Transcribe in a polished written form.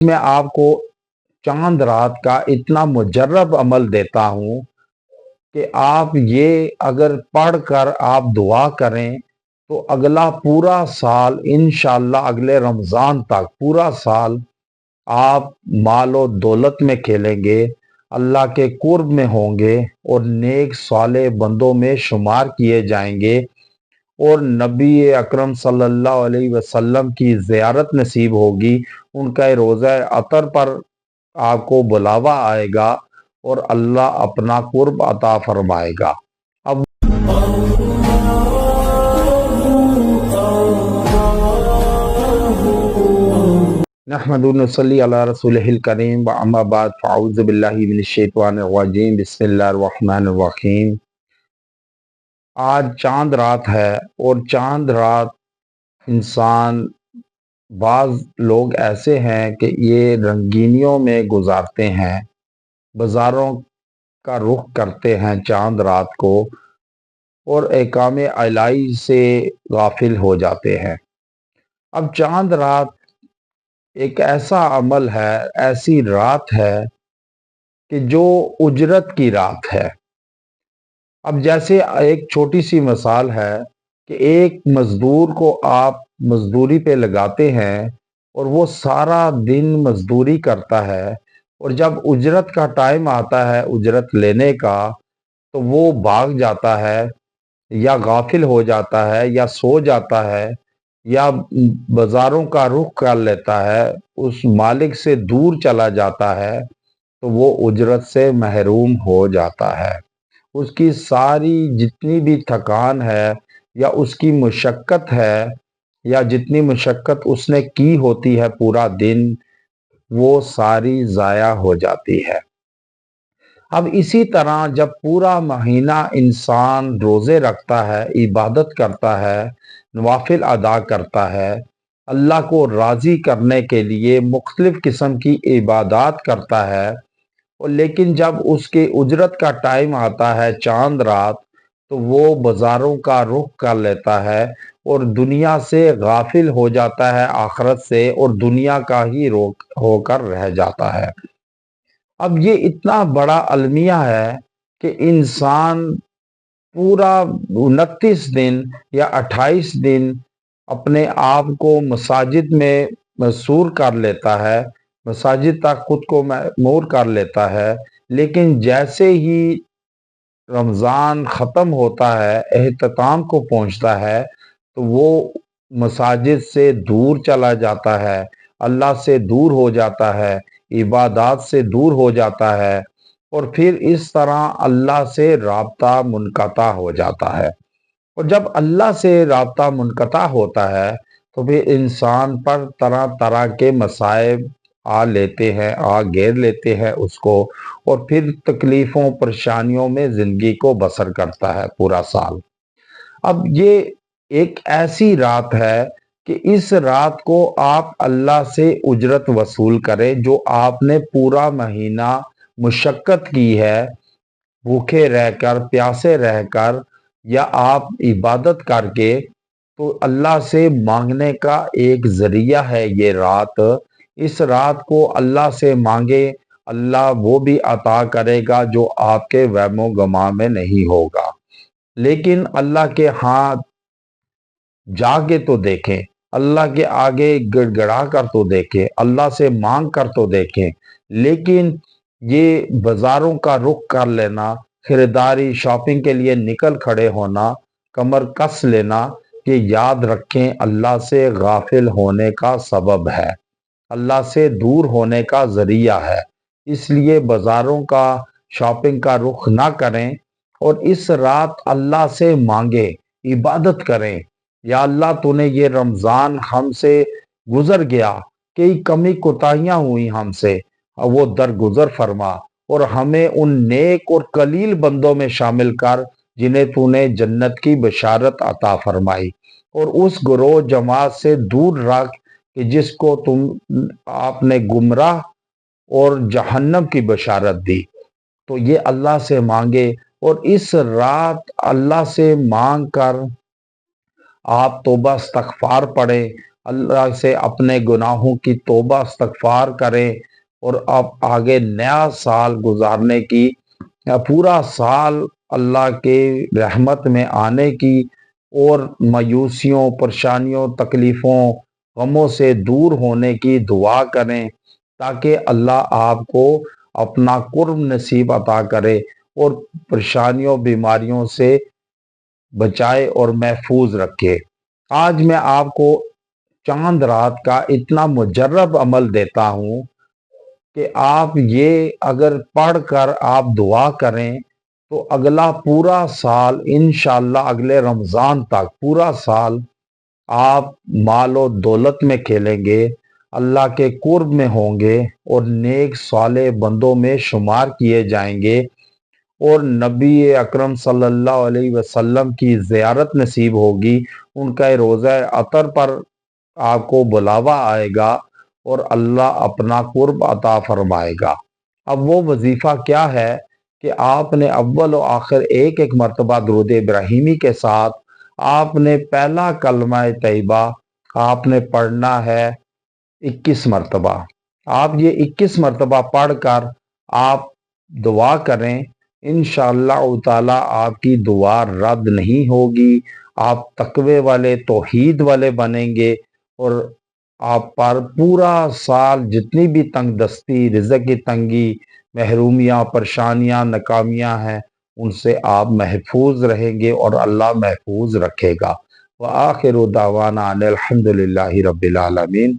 میں آپ کو چاند رات کا اتنا مجرب عمل دیتا ہوں کہ آپ یہ اگر پڑھ کر آپ دعا کریں تو اگلا پورا سال انشاءاللہ اگلے رمضان تک پورا سال آپ مال و دولت میں کھیلیں گے، اللہ کے قرب میں ہوں گے اور نیک صالح بندوں میں شمار کیے جائیں گے، اور نبی اکرم صلی اللہ علیہ وسلم کی زیارت نصیب ہوگی، ان کا روضہ عطر پر آپ کو بلاوا آئے گا اور اللہ اپنا قرب عطا فرمائے گا۔ اب نحمد نصلی علی رسولہ الکریم واما بعد فاعوذ باللہ من الشیطان الرجیم بسم اللہ الرحمن الرحیم۔ آج چاند رات ہے، اور چاند رات انسان بعض لوگ ایسے ہیں کہ یہ رنگینیوں میں گزارتے ہیں، بازاروں کا رخ کرتے ہیں چاند رات کو، اور احکام الہی سے غافل ہو جاتے ہیں۔ اب چاند رات ایک ایسا عمل ہے، ایسی رات ہے کہ جو اجرت کی رات ہے۔ اب جیسے ایک چھوٹی سی مثال ہے کہ ایک مزدور کو آپ مزدوری پہ لگاتے ہیں اور وہ سارا دن مزدوری کرتا ہے، اور جب اجرت کا ٹائم آتا ہے اجرت لینے کا تو وہ بھاگ جاتا ہے، یا غافل ہو جاتا ہے، یا سو جاتا ہے، یا بازاروں کا رخ کر لیتا ہے، اس مالک سے دور چلا جاتا ہے، تو وہ اجرت سے محروم ہو جاتا ہے۔ اس کی ساری جتنی بھی تھکان ہے، یا اس کی مشقت ہے، یا جتنی مشقت اس نے کی ہوتی ہے پورا دن، وہ ساری ضائع ہو جاتی ہے۔ اب اسی طرح جب پورا مہینہ انسان روزے رکھتا ہے، عبادت کرتا ہے، نوافل ادا کرتا ہے، اللہ کو راضی کرنے کے لیے مختلف قسم کی عبادات کرتا ہے، اور لیکن جب اس کے اجرت کا ٹائم آتا ہے چاند رات تو وہ بازاروں کا رخ کر لیتا ہے اور دنیا سے غافل ہو جاتا ہے، آخرت سے، اور دنیا کا ہی ہو کر رہ جاتا ہے۔ اب یہ اتنا بڑا المیہ ہے کہ انسان پورا 29 دن یا 28 دن اپنے آپ کو مساجد میں مسحور کر لیتا ہے، مساجد تک خود کو مأمور کر لیتا ہے، لیکن جیسے ہی رمضان ختم ہوتا ہے، اختتام کو پہنچتا ہے، تو وہ مساجد سے دور چلا جاتا ہے، اللہ سے دور ہو جاتا ہے، عبادات سے دور ہو جاتا ہے، اور پھر اس طرح اللہ سے رابطہ منقطع ہو جاتا ہے۔ اور جب اللہ سے رابطہ منقطع ہوتا ہے تو پھر انسان پر طرح طرح کے مصائب آ لیتے ہیں، آ گھیر لیتے ہیں اس کو، اور پھر تکلیفوں پریشانیوں میں زندگی کو بسر کرتا ہے پورا سال۔ اب یہ ایک ایسی رات ہے کہ اس رات کو آپ اللہ سے اجرت وصول کریں، جو آپ نے پورا مہینہ مشقت کی ہے، بھوکے رہ کر، پیاسے رہ کر، یا آپ عبادت کر کے، تو اللہ سے مانگنے کا ایک ذریعہ ہے یہ رات۔ اس رات کو اللہ سے مانگے، اللہ وہ بھی عطا کرے گا جو آپ کے وہم و گماں میں نہیں ہوگا۔ لیکن اللہ کے ہاں جا کے تو دیکھیں، اللہ کے آگے گڑ گڑا کر تو دیکھیں، اللہ سے مانگ کر تو دیکھیں، لیکن یہ بازاروں کا رخ کر لینا، خریداری شاپنگ کے لیے نکل کھڑے ہونا، کمر کس لینا، یہ یاد رکھیں اللہ سے غافل ہونے کا سبب ہے، اللہ سے دور ہونے کا ذریعہ ہے۔ اس لیے بازاروں کا شاپنگ کا رخ نہ کریں، اور اس رات اللہ سے مانگیں، عبادت کریں، یا اللہ تو نے یہ رمضان ہم سے گزر گیا، کئی کمی کوتاہیاں ہوئی ہم سے، وہ درگزر فرما، اور ہمیں ان نیک اور قلیل بندوں میں شامل کر جنہیں تو نے جنت کی بشارت عطا فرمائی، اور اس گروہ جماعت سے دور رکھ کہ جس کو آپ نے گمراہ اور جہنم کی بشارت دی۔ تو یہ اللہ سے مانگے، اور اس رات اللہ سے مانگ کر آپ توبہ استغفار پڑھیں، اللہ سے اپنے گناہوں کی توبہ استغفار کریں اور اب آگے نیا سال گزارنے کی، پورا سال اللہ کے رحمت میں آنے کی اور مایوسیوں، پریشانیوں، تکلیفوں، غموں سے دور ہونے کی دعا کریں، تاکہ اللہ آپ کو اپنا قرب نصیب عطا کرے اور پریشانیوں، بیماریوں سے بچائے اور محفوظ رکھے۔ آج میں آپ کو چاند رات کا اتنا مجرب عمل دیتا ہوں کہ آپ یہ اگر پڑھ کر آپ دعا کریں تو اگلا پورا سال انشاءاللہ، اگلے رمضان تک پورا سال آپ مال و دولت میں کھیلیں گے، اللہ کے قرب میں ہوں گے اور نیک صالح بندوں میں شمار کیے جائیں گے، اور نبی اکرم صلی اللہ علیہ وسلم کی زیارت نصیب ہوگی، ان کا روضہ عطر پر آپ کو بلاوا آئے گا اور اللہ اپنا قرب عطا فرمائے گا۔ اب وہ وظیفہ کیا ہے کہ آپ نے اول و آخر ایک ایک مرتبہ درود ابراہیمی کے ساتھ آپ نے پہلا کلمہ طیبہ آپ نے پڑھنا ہے 21 مرتبہ۔ آپ یہ 21 مرتبہ پڑھ کر آپ دعا کریں، انشاءاللہ تعالی آپ کی دعا رد نہیں ہوگی، آپ تقوی والے، توحید والے بنیں گے، اور آپ پر پورا سال جتنی بھی تنگ دستی، رزق کی تنگی، محرومیاں، پریشانیاں، ناکامیاں ہیں، ان سے آپ محفوظ رہیں گے اور اللہ محفوظ رکھے گا۔ وآخر دعوانا ان الحمد للہ رب العالمین۔